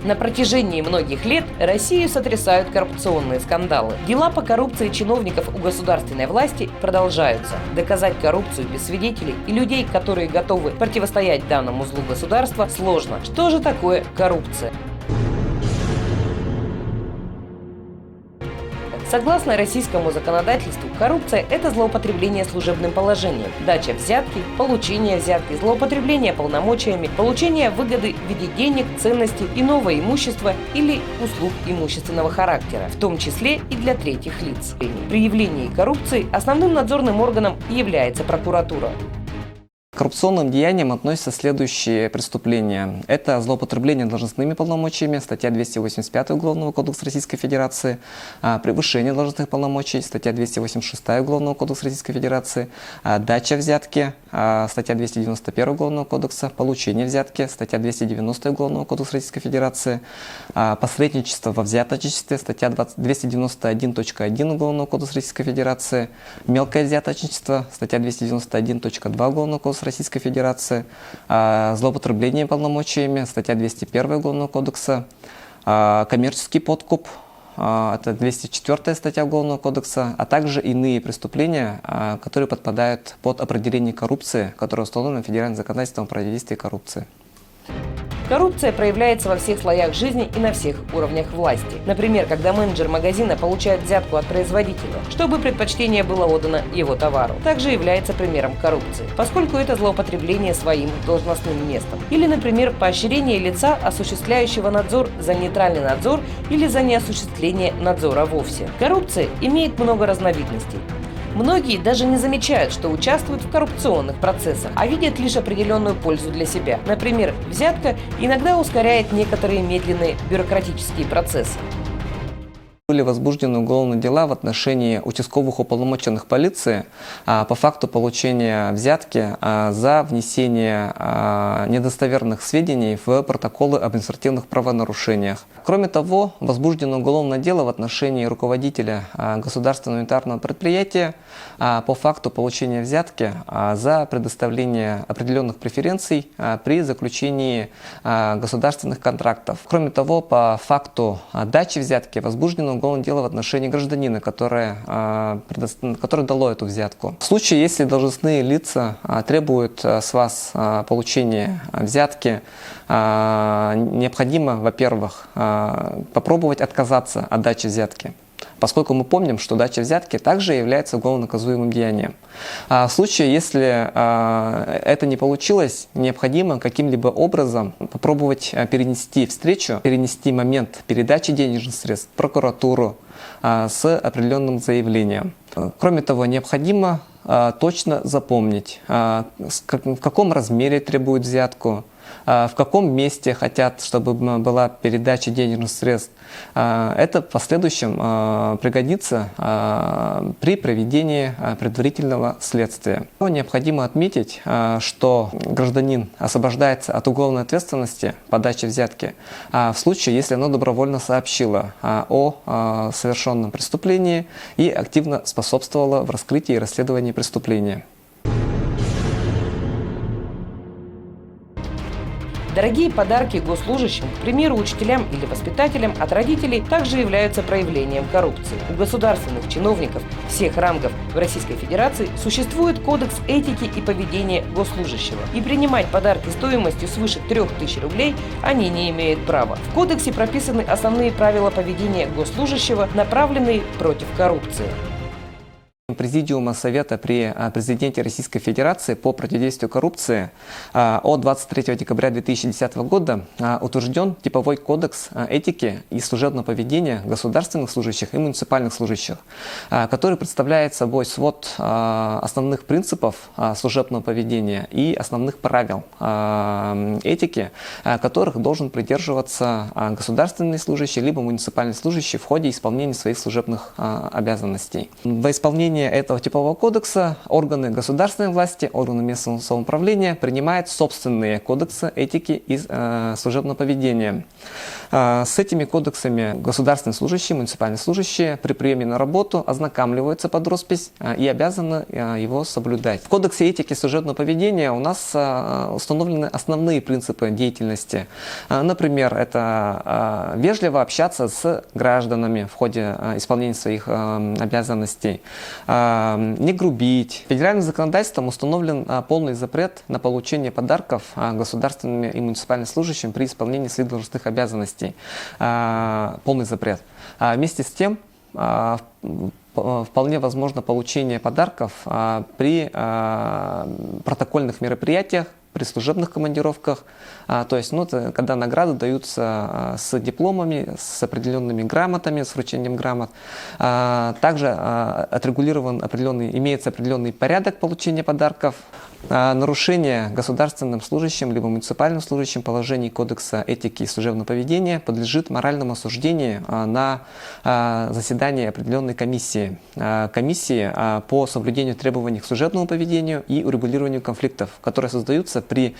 На протяжении многих лет Россию сотрясают коррупционные скандалы. Дела по коррупции чиновников у государственной власти продолжаются. Доказать коррупцию без свидетелей и людей, которые готовы противостоять данному злу государства, сложно. Что же такое коррупция? Согласно российскому законодательству, коррупция – это злоупотребление служебным положением, дача взятки, получение взятки, злоупотребление полномочиями, получение выгоды в виде денег, ценностей, иного имущества или услуг имущественного характера, в том числе и для третьих лиц. При явлении коррупции основным надзорным органом является прокуратура. К коррупционным деяниям относятся следующие преступления. Это злоупотребление должностными полномочиями, статья 285 Уголовного кодекса Российской Федерации, превышение должностных полномочий, статья 286 Уголовного кодекса Российской Федерации, дача взятки, статья 291 Уголовного кодекса, получение взятки, статья 290 Уголовного кодекса Российской Федерации, посредничество во взяточничестве, статья 291.1 Уголовного кодекса Российской Федерации, мелкое взяточничество, статья 291.2 Уголовного кодекса Российской Федерации, злоупотребление полномочиями, статья 201 Уголовного кодекса, коммерческий подкуп, это 204 статья Уголовного кодекса, а также иные преступления, которые подпадают под определение коррупции, которое установлено федеральным законодательством о противодействии коррупции. Коррупция проявляется во всех слоях жизни и на всех уровнях власти. Например, когда менеджер магазина получает взятку от производителя, чтобы предпочтение было отдано его товару. Также является примером коррупции, поскольку это злоупотребление своим должностным местом. Или, например, поощрение лица, осуществляющего надзор, за нейтральный надзор или за неосуществление надзора вовсе. Коррупция имеет много разновидностей. Многие даже не замечают, что участвуют в коррупционных процессах, а видят лишь определенную пользу для себя. Например, взятка иногда ускоряет некоторые медленные бюрократические процессы. Были возбуждены уголовные дела в отношении участковых уполномоченных полиции по факту получения взятки за внесение недостоверных сведений в протоколы об административных правонарушениях. Кроме того, возбуждено уголовное дело в отношении руководителя государственного унитарного предприятия по факту получения взятки за предоставление определенных преференций при заключении государственных контрактов. Кроме того, по факту дачи взятки возбуждено уголовное дело в отношении гражданина, который дало эту взятку. В случае, если должностные лица требуют с вас получения взятки, необходимо, во-первых, попробовать отказаться от дачи взятки, поскольку мы помним, что дача взятки также является уголовно наказуемым деянием. В случае, если это не получилось, необходимо каким-либо образом попробовать перенести встречу, перенести момент передачи денежных средств в прокуратуру с определенным заявлением. Кроме того, необходимо точно запомнить, в каком размере требуют взятку, в каком месте хотят, чтобы была передача денежных средств. Это в последующем пригодится при проведении предварительного следствия. Необходимо отметить, что гражданин освобождается от уголовной ответственности по даче взятки в случае, если оно добровольно сообщило о совершенном преступлении и активно способствовало в раскрытии и расследовании преступления. Дорогие подарки госслужащим, к примеру, учителям или воспитателям от родителей, также являются проявлением коррупции. У государственных чиновников всех рангов в Российской Федерации существует кодекс этики и поведения госслужащего. И принимать подарки стоимостью свыше 3000 рублей они не имеют права. В кодексе прописаны основные правила поведения госслужащего, направленные против коррупции. Президиума Совета при президенте Российской Федерации по противодействию коррупции от 23 декабря 2010 года утвержден типовой кодекс этики и служебного поведения государственных служащих и муниципальных служащих, который представляет собой свод основных принципов служебного поведения и основных правил этики, которых должен придерживаться государственный служащий либо муниципальный служащий в ходе исполнения своих служебных обязанностей. Во исполнение исполнения этого типового кодекса органы государственной власти, органы местного самоуправления принимают собственные кодексы этики и служебного поведения. С этими кодексами государственные служащие, муниципальные служащие при приеме на работу ознакомливаются под роспись и обязаны его соблюдать. В кодексе этики и служебного поведения у нас установлены основные принципы деятельности. Например, это вежливо общаться с гражданами в ходе исполнения своих обязанностей, не грубить. Федеральным законодательством установлен полный запрет на получение подарков государственными и муниципальными служащим при исполнении своих должностных обязанностей. Полный запрет. Вместе с тем, вполне возможно получение подарков при протокольных мероприятиях, при служебных командировках, то есть когда награды даются с дипломами, с определенными грамотами, с вручением грамот. Также имеется определенный порядок получения подарков. Нарушение государственным служащим либо муниципальным служащим положений Кодекса этики и служебного поведения подлежит моральному осуждению на заседании определенной комиссии. Комиссии по соблюдению требований к служебному поведению и урегулированию конфликтов, которые создаются при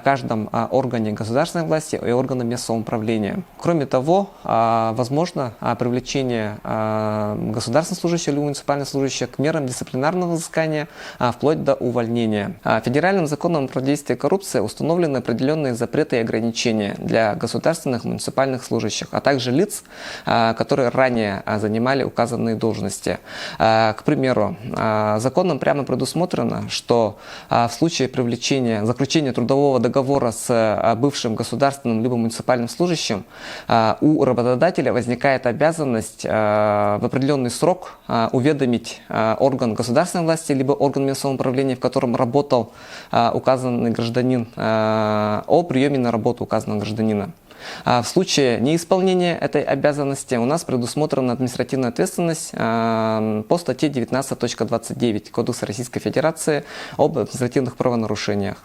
каждом органе государственной власти и органе местного управления. Кроме того, возможно привлечение государственных служащих или муниципальных служащих к мерам дисциплинарного взыскания вплоть до увольнения. Федеральным законом о противодействии коррупции установлены определенные запреты и ограничения для государственных и муниципальных служащих, а также лиц, которые ранее занимали указанные должности. К примеру, законом прямо предусмотрено, что в случае заключения трудового договора с бывшим государственным либо муниципальным служащим у работодателя возникает обязанность в определенный срок уведомить орган государственной власти либо орган местного самоуправления, в котором работал указанный гражданин, о приеме на работу указанного гражданина. В случае неисполнения этой обязанности у нас предусмотрена административная ответственность по статье 19.29 Кодекса Российской Федерации об административных правонарушениях.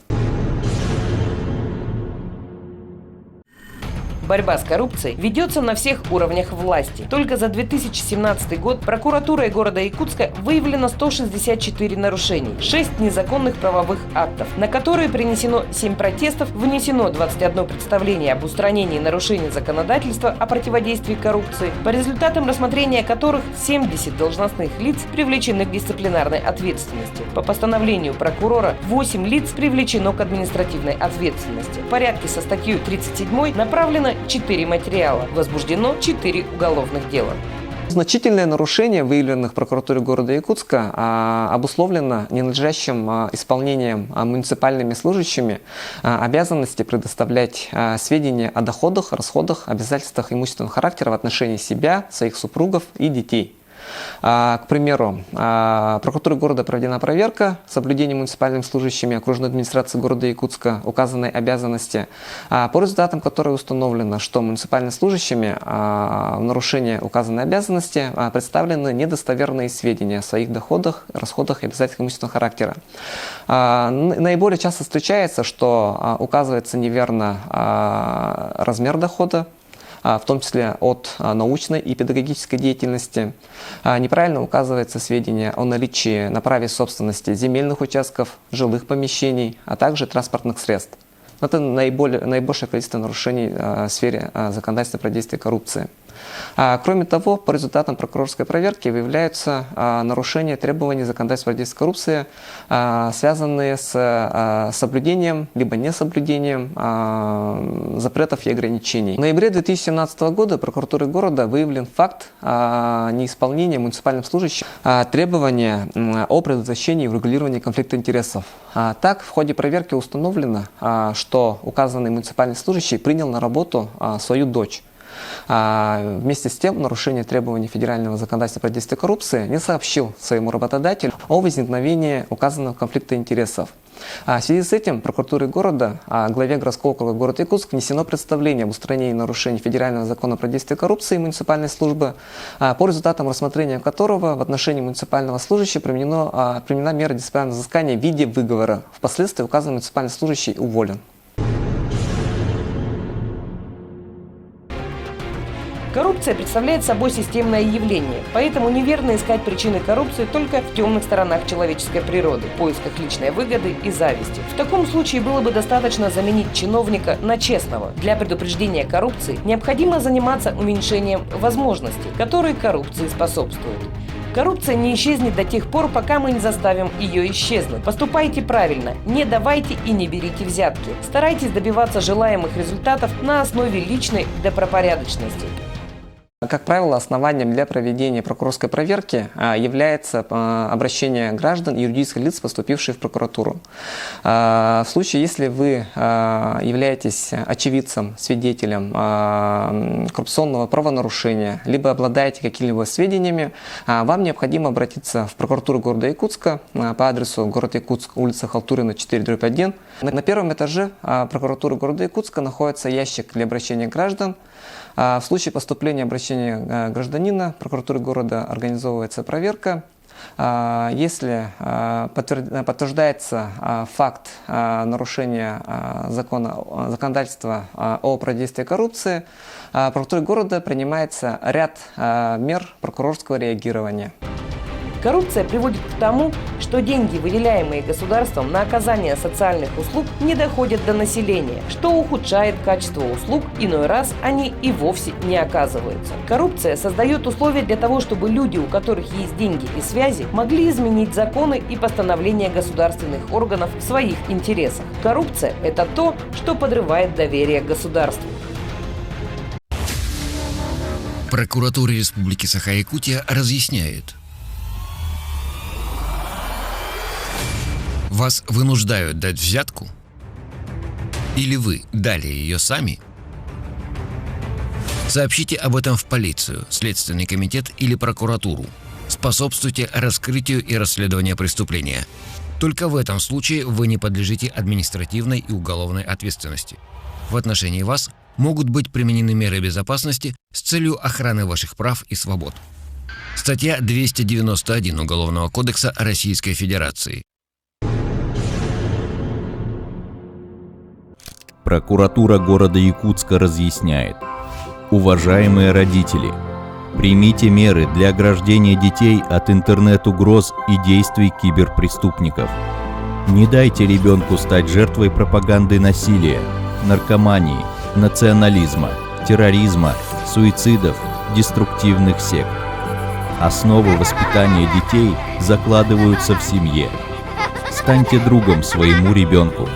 Борьба с коррупцией ведется на всех уровнях власти. Только за 2017 год прокуратурой города Якутска выявлено 164 нарушений, 6 незаконных правовых актов, на которые принесено 7 протестов, внесено 21 представление об устранении нарушений законодательства о противодействии коррупции, по результатам рассмотрения которых 70 должностных лиц привлечены к дисциплинарной ответственности. По постановлению прокурора 8 лиц привлечено к административной ответственности. В порядке со статьей 37 направлено 4 материала. Возбуждено 4 уголовных дела. Значительное нарушение, выявленных в прокуратуре города Якутска, обусловлено ненадлежащим исполнением муниципальными служащими обязанности предоставлять сведения о доходах, расходах, обязательствах имущественного характера в отношении себя, своих супругов и детей. К примеру, прокуратурой города проведена проверка соблюдения муниципальными служащими окружной администрации города Якутска указанной обязанности, по результатам которой установлено, что муниципальными служащими в нарушение указанной обязанности представлены недостоверные сведения о своих доходах, расходах и обязательствах имущественного характера. Наиболее часто встречается, что указывается неверно размер дохода, в том числе от научной и педагогической деятельности. Неправильно указывается сведения о наличии на праве собственности земельных участков, жилых помещений, а также транспортных средств. Это наибольшее количество нарушений в сфере законодательства противодействия коррупции. Кроме того, по результатам прокурорской проверки выявляются нарушения требований законодательства противодействия коррупции, связанные с соблюдением либо несоблюдением запретов и ограничений. В ноябре 2017 года прокуратурой города выявлен факт неисполнения муниципальным служащим требования о предотвращении и урегулировании конфликта интересов. Так, в ходе проверки установлено, что указанный муниципальный служащий принял на работу свою дочь. Вместе с тем, в нарушение требований федерального законодательства противодействия коррупции не сообщил своему работодателю о возникновении указанного конфликта интересов. В связи с этим прокуратурой города главе городского округа города Якутск внесено представление об устранении нарушений федерального закона о противодействии коррупции и муниципальной службы, по результатам рассмотрения которого в отношении муниципального служащего применена мера дисциплинарного взыскания в виде выговора. Впоследствии указанный муниципальный служащий уволен. Коррупция представляет собой системное явление, поэтому неверно искать причины коррупции только в темных сторонах человеческой природы, в поисках личной выгоды и зависти. В таком случае было бы достаточно заменить чиновника на честного. Для предупреждения коррупции необходимо заниматься уменьшением возможностей, которые коррупции способствуют. Коррупция не исчезнет до тех пор, пока мы не заставим ее исчезнуть. Поступайте правильно, не давайте и не берите взятки. Старайтесь добиваться желаемых результатов на основе личной добропорядочности. Как правило, основанием для проведения прокурорской проверки является обращение граждан и юридических лиц, поступивших в прокуратуру. В случае, если вы являетесь очевидцем, свидетелем коррупционного правонарушения, либо обладаете какими-либо сведениями, вам необходимо обратиться в прокуратуру города Якутска по адресу город Якутск, улица Халтурина, 4/1. На первом этаже прокуратуры города Якутска находится ящик для обращения граждан. В случае поступления обращения гражданина прокуратуры города организовывается проверка. Если подтверждается факт нарушения законодательства о противодействии коррупции, прокуратурой города принимается ряд мер прокурорского реагирования. Коррупция приводит к тому, что деньги, выделяемые государством на оказание социальных услуг, не доходят до населения, что ухудшает качество услуг, иной раз они и вовсе не оказываются. Коррупция создает условия для того, чтобы люди, у которых есть деньги и связи, могли изменить законы и постановления государственных органов в своих интересах. Коррупция – это то, что подрывает доверие к государству. Прокуратура Республики Саха-Якутия разъясняет. Вас вынуждают дать взятку? Или вы дали ее сами? Сообщите об этом в полицию, Следственный комитет или прокуратуру. Способствуйте раскрытию и расследованию преступления. Только в этом случае вы не подлежите административной и уголовной ответственности. В отношении вас могут быть применены меры безопасности с целью охраны ваших прав и свобод. Статья 291 Уголовного кодекса Российской Федерации. Прокуратура города Якутска разъясняет. Уважаемые родители, примите меры для ограждения детей от интернет-угроз и действий киберпреступников. Не дайте ребенку стать жертвой пропаганды насилия, наркомании, национализма, терроризма, суицидов, деструктивных сект. Основы воспитания детей закладываются в семье. Станьте другом своему ребенку.